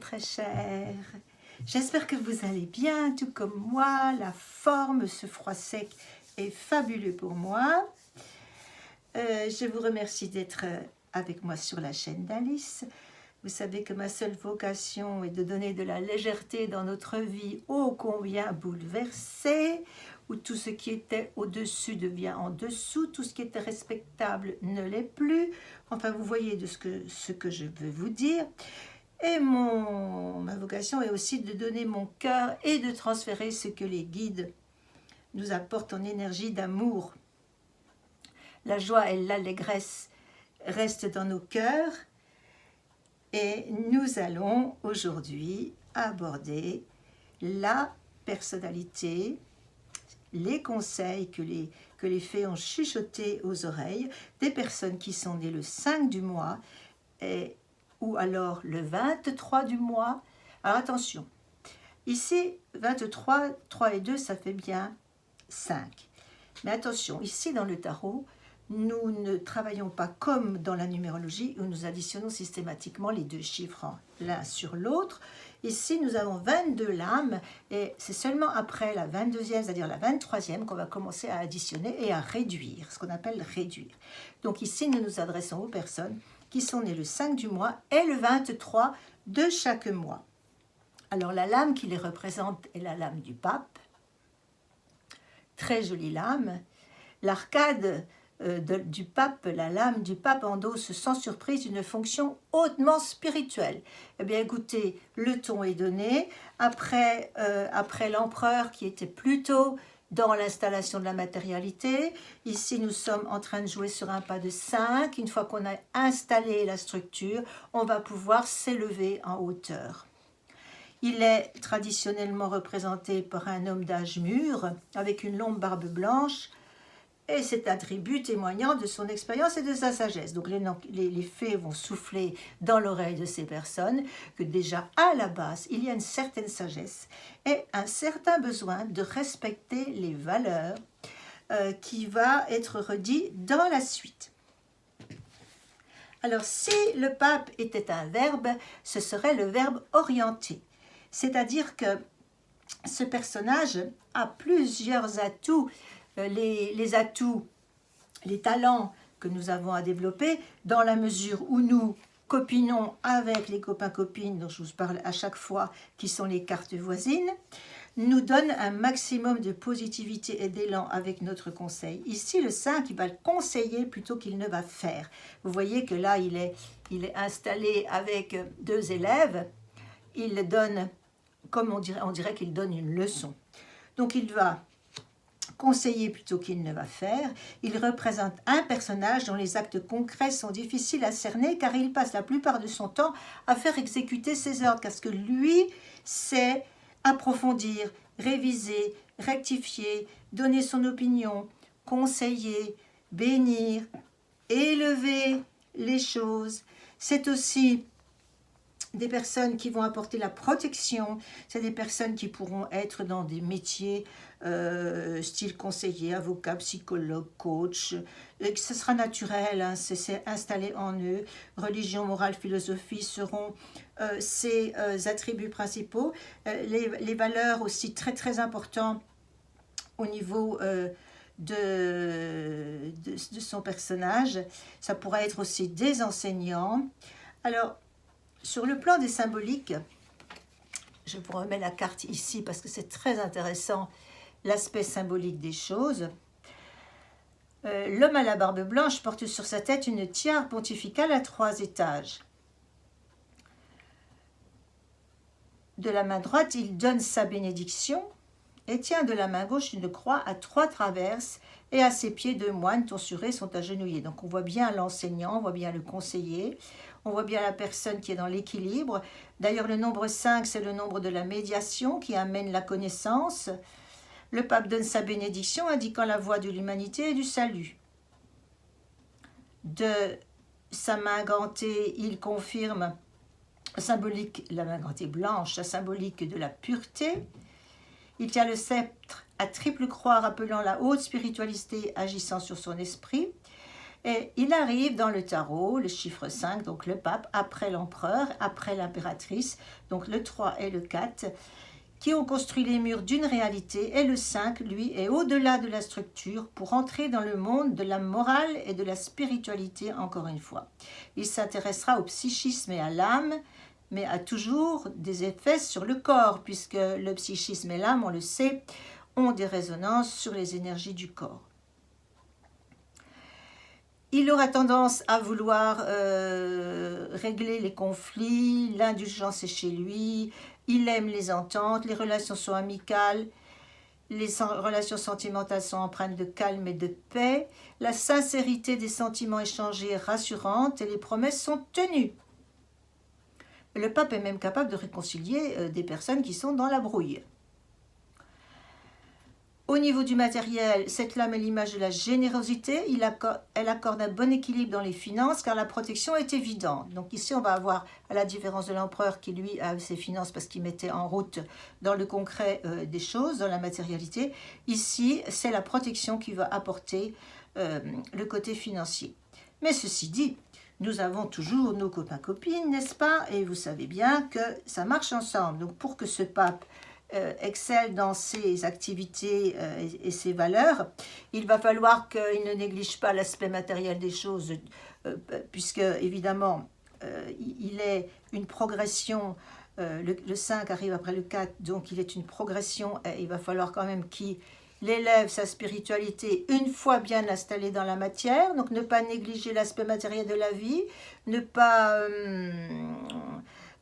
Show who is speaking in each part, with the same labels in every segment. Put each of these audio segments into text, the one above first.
Speaker 1: très chers. J'espère que vous allez bien, tout comme moi. La forme, ce froid sec est fabuleux pour moi. Je vous remercie d'être avec moi sur la chaîne d'Alice. Vous savez que ma seule vocation est de donner de la légèreté dans notre vie ô combien bouleversée, où tout ce qui était au-dessus devient en dessous, tout ce qui était respectable ne l'est plus. Enfin, vous voyez de ce que je veux vous dire. Et ma vocation est aussi de donner mon cœur et de transférer ce que les guides nous apportent en énergie d'amour. La joie et l'allégresse restent dans nos cœurs. Et nous allons aujourd'hui aborder la personnalité, les conseils que les fées ont chuchotés aux oreilles des personnes qui sont nées le 5 du mois ou alors le 23 du mois. Alors attention, ici 23, 3 et 2 ça fait bien 5. Mais attention, ici dans le tarot, nous ne travaillons pas comme dans la numérologie où nous additionnons systématiquement les deux chiffres l'un sur l'autre. Ici, nous avons 22 lames et c'est seulement après la 22e, c'est-à-dire la 23e, qu'on va commencer à additionner et à réduire, ce qu'on appelle réduire. Donc ici, nous nous adressons aux personnes qui sont nées le 5 du mois et le 23 de chaque mois. Alors la lame qui les représente est la lame du pape. Très jolie lame. L'arcade du pape, la lame du pape endosse sans surprise une fonction hautement spirituelle. Eh bien écoutez, le ton est donné. Après l'empereur qui était plutôt dans l'installation de la matérialité, ici nous sommes en train de jouer sur un pas de 5. Une fois qu'on a installé la structure, on va pouvoir s'élever en hauteur. Il est traditionnellement représenté par un homme d'âge mûr avec une longue barbe blanche, et cet attribut témoignant de son expérience et de sa sagesse. Donc les fées vont souffler dans l'oreille de ces personnes que déjà à la base, il y a une certaine sagesse et un certain besoin de respecter les valeurs qui va être redit dans la suite. Alors si le pape était un verbe, ce serait le verbe orienter. C'est-à-dire que ce personnage a plusieurs atouts, les atouts, les talents que nous avons à développer dans la mesure où nous copinons avec les copains-copines dont je vous parle à chaque fois, qui sont les cartes voisines, nous donne un maximum de positivité et d'élan avec notre conseil. Ici, le 5, il va le conseiller plutôt qu'il ne va faire. Vous voyez que là, il est installé avec 2 élèves. Il donne, comme on dirait qu'il donne une leçon. Donc, il va conseiller plutôt qu'il ne va faire. Il représente un personnage dont les actes concrets sont difficiles à cerner car il passe la plupart de son temps à faire exécuter ses ordres parce que lui, c'est approfondir, réviser, rectifier, donner son opinion, conseiller, bénir, élever les choses. C'est aussi des personnes qui vont apporter la protection, c'est des personnes qui pourront être dans des métiers style conseiller, avocat, psychologue, coach, ce sera naturel, hein, c'est installé en eux. Religion, morale, philosophie seront ces attributs principaux. Les valeurs aussi très très importantes au niveau de son personnage. Ça pourrait être aussi des enseignants. Alors, sur le plan des symboliques, je vous remets la carte ici parce que c'est très intéressant, l'aspect symbolique des choses. L'homme à la barbe blanche porte sur sa tête une tiare pontificale à 3 étages. De la main droite, il donne sa bénédiction et tient de la main gauche une croix à 3 traverses et à ses pieds 2 moines tonsurés sont agenouillés. Donc on voit bien l'enseignant, on voit bien le conseiller, on voit bien la personne qui est dans l'équilibre. D'ailleurs, le nombre 5, c'est le nombre de la médiation qui amène la connaissance. Le pape donne sa bénédiction, indiquant la voie de l'humanité et du salut. De sa main gantée, il confirme symbolique, la main gantée blanche, la symbolique de la pureté. Il tient le sceptre à triple croix, rappelant la haute spiritualité agissant sur son esprit. Et il arrive dans le tarot, le chiffre 5, donc le pape, après l'empereur, après l'impératrice, donc le 3 et le 4, qui ont construit les murs d'une réalité, et le 5, lui, est au-delà de la structure pour entrer dans le monde de la morale et de la spiritualité, encore une fois. Il s'intéressera au psychisme et à l'âme, mais a toujours des effets sur le corps, puisque le psychisme et l'âme, on le sait, ont des résonances sur les énergies du corps. Il aura tendance à vouloir régler les conflits, l'indulgence est chez lui, il aime les ententes, les relations sont amicales, les relations sentimentales sont empreintes de calme et de paix, la sincérité des sentiments échangés est rassurante et les promesses sont tenues. Le pape est même capable de réconcilier des personnes qui sont dans la brouille. Au niveau du matériel, cette lame est l'image de la générosité. Elle accorde un bon équilibre dans les finances car la protection est évidente. Donc ici, on va avoir, à la différence de l'empereur qui lui a ses finances parce qu'il mettait en route dans le concret des choses, dans la matérialité. Ici, c'est la protection qui va apporter le côté financier. Mais ceci dit, nous avons toujours nos copains-copines, n'est-ce pas? Et vous savez bien que ça marche ensemble. Donc pour que ce pape excelle dans ses activités et ses valeurs, il va falloir qu'il ne néglige pas l'aspect matériel des choses, puisque évidemment il est une progression, le 5 arrive après le 4, donc il est une progression, et il va falloir quand même qu'il élève sa spiritualité une fois bien installée dans la matière, donc ne pas négliger l'aspect matériel de la vie, ne pas...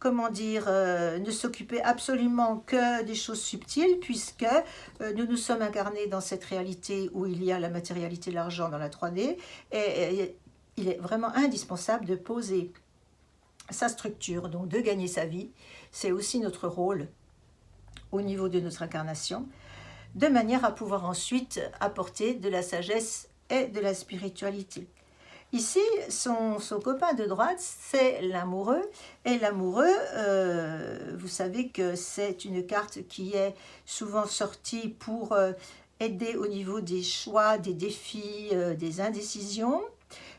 Speaker 1: comment dire, ne s'occuper absolument que des choses subtiles, puisque nous nous sommes incarnés dans cette réalité où il y a la matérialité, l'argent dans la 3D, et il est vraiment indispensable de poser sa structure, donc de gagner sa vie. C'est aussi notre rôle au niveau de notre incarnation, de manière à pouvoir ensuite apporter de la sagesse et de la spiritualité. Ici, son copain de droite, c'est l'amoureux. Et l'amoureux, vous savez que c'est une carte qui est souvent sortie pour aider au niveau des choix, des défis, des indécisions.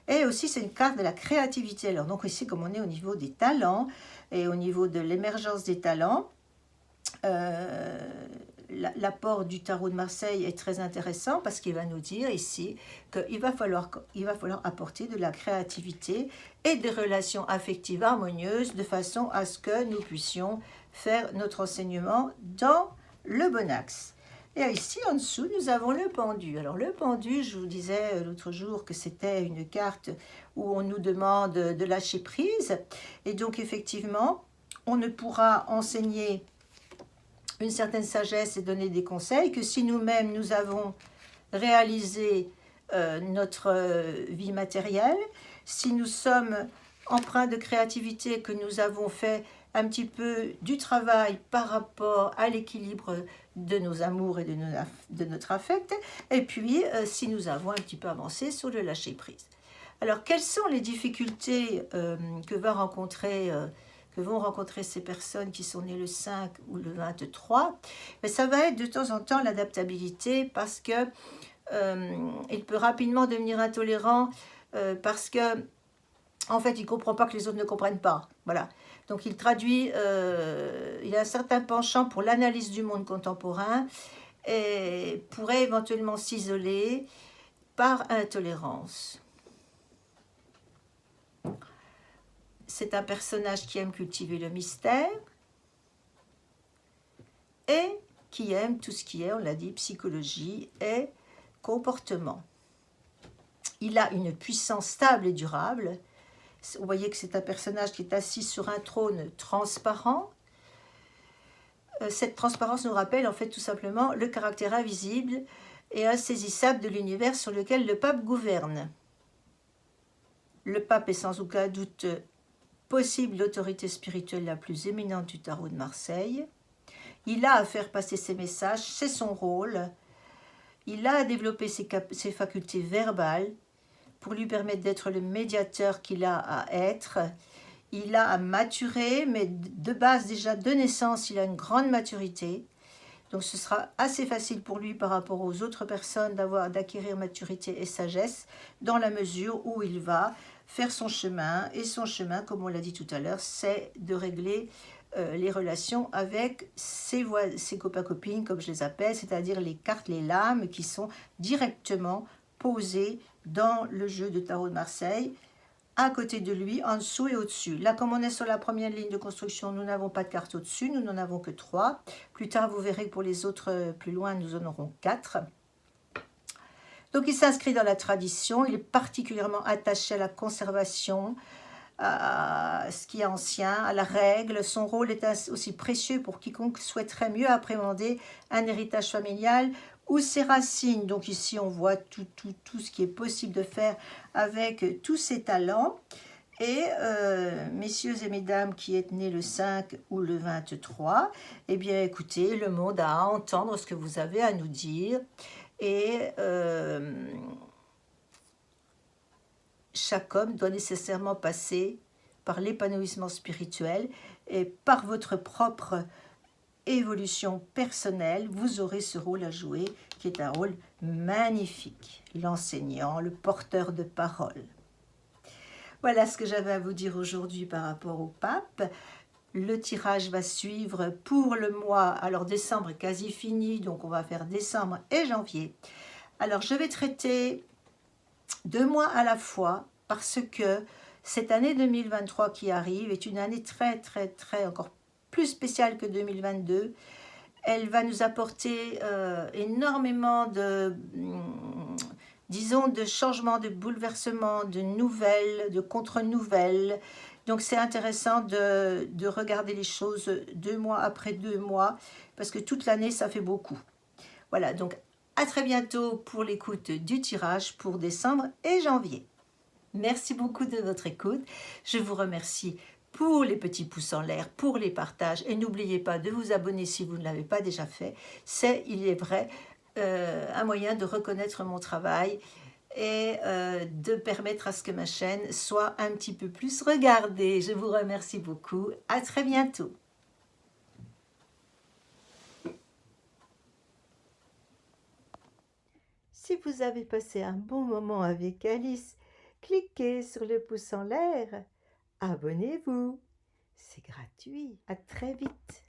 Speaker 1: Et aussi, c'est une carte de la créativité. Alors, donc ici, comme on est au niveau des talents et au niveau de l'émergence des talents, l'apport du tarot de Marseille est très intéressant parce qu'il va nous dire ici qu'il va falloir apporter de la créativité et des relations affectives harmonieuses de façon à ce que nous puissions faire notre enseignement dans le bon axe. Et ici, en dessous, nous avons le pendu. Alors, le pendu, je vous disais l'autre jour que c'était une carte où on nous demande de lâcher prise. Et donc, effectivement, on ne pourra enseigner une certaine sagesse et donner des conseils que si nous-mêmes nous avons réalisé notre vie matérielle, si nous sommes empreints de créativité, que nous avons fait un petit peu du travail par rapport à l'équilibre de nos amours et de notre affect, et puis si nous avons un petit peu avancé sur le lâcher-prise. Alors, quelles sont les difficultés que vont rencontrer ces personnes qui sont nées le 5 ou le 23, mais ça va être de temps en temps l'adaptabilité parce que il peut rapidement devenir intolérant parce que en fait il ne comprend pas que les autres ne comprennent pas. Voilà. Donc il traduit, il a un certain penchant pour l'analyse du monde contemporain et pourrait éventuellement s'isoler par intolérance. C'est un personnage qui aime cultiver le mystère et qui aime tout ce qui est, on l'a dit, psychologie et comportement. Il a une puissance stable et durable. Vous voyez que c'est un personnage qui est assis sur un trône transparent. Cette transparence nous rappelle en fait tout simplement le caractère invisible et insaisissable de l'univers sur lequel le pape gouverne. Le pape est sans aucun doute possible l'autorité spirituelle la plus éminente du tarot de Marseille. Il a à faire passer ses messages, c'est son rôle. Il a à développer ses facultés verbales pour lui permettre d'être le médiateur qu'il a à être. Il a à maturer, mais de base déjà de naissance, il a une grande maturité. Donc ce sera assez facile pour lui par rapport aux autres personnes d'acquérir maturité et sagesse, dans la mesure où il va faire son chemin. Et son chemin, comme on l'a dit tout à l'heure, c'est de régler les relations avec ses copains-copines, comme je les appelle, c'est-à-dire les cartes, les lames qui sont directement posées dans le jeu de tarot de Marseille, à côté de lui, en dessous et au-dessus. Là, comme on est sur la première ligne de construction, nous n'avons pas de carte au-dessus, nous n'en avons que 3. Plus tard, vous verrez que pour les autres, plus loin, nous en aurons 4. Donc, il s'inscrit dans la tradition, il est particulièrement attaché à la conservation, à ce qui est ancien, à la règle. Son rôle est aussi précieux pour quiconque souhaiterait mieux appréhender un héritage familial ou ses racines. Donc ici, on voit tout ce qui est possible de faire avec tous ses talents. Et messieurs et mesdames qui êtes nés le 5 ou le 23, eh bien écoutez, le monde a à entendre ce que vous avez à nous dire. Et chaque homme doit nécessairement passer par l'épanouissement spirituel et par votre propre évolution personnelle, vous aurez ce rôle à jouer qui est un rôle magnifique. L'enseignant, le porteur de parole. Voilà ce que j'avais à vous dire aujourd'hui par rapport au pape. Le tirage va suivre pour le mois, alors décembre est quasi fini, donc on va faire décembre et janvier. Alors je vais traiter 2 mois à la fois parce que cette année 2023 qui arrive est une année très encore plus spéciale que 2022. Elle va nous apporter énormément de, disons, de changements, de bouleversements, de nouvelles, de contre-nouvelles. Donc c'est intéressant de regarder les choses 2 mois après 2 mois, parce que toute l'année, ça fait beaucoup. Voilà, donc à très bientôt pour l'écoute du tirage pour décembre et janvier. Merci beaucoup de votre écoute. Je vous remercie pour les petits pouces en l'air, pour les partages. Et n'oubliez pas de vous abonner si vous ne l'avez pas déjà fait. C'est, il est vrai, un moyen de reconnaître mon travail et de permettre à ce que ma chaîne soit un petit peu plus regardée. Je vous remercie beaucoup. À très bientôt. Si vous avez passé un bon moment avec Alice, cliquez sur le pouce en l'air. Abonnez-vous. C'est gratuit. À très vite.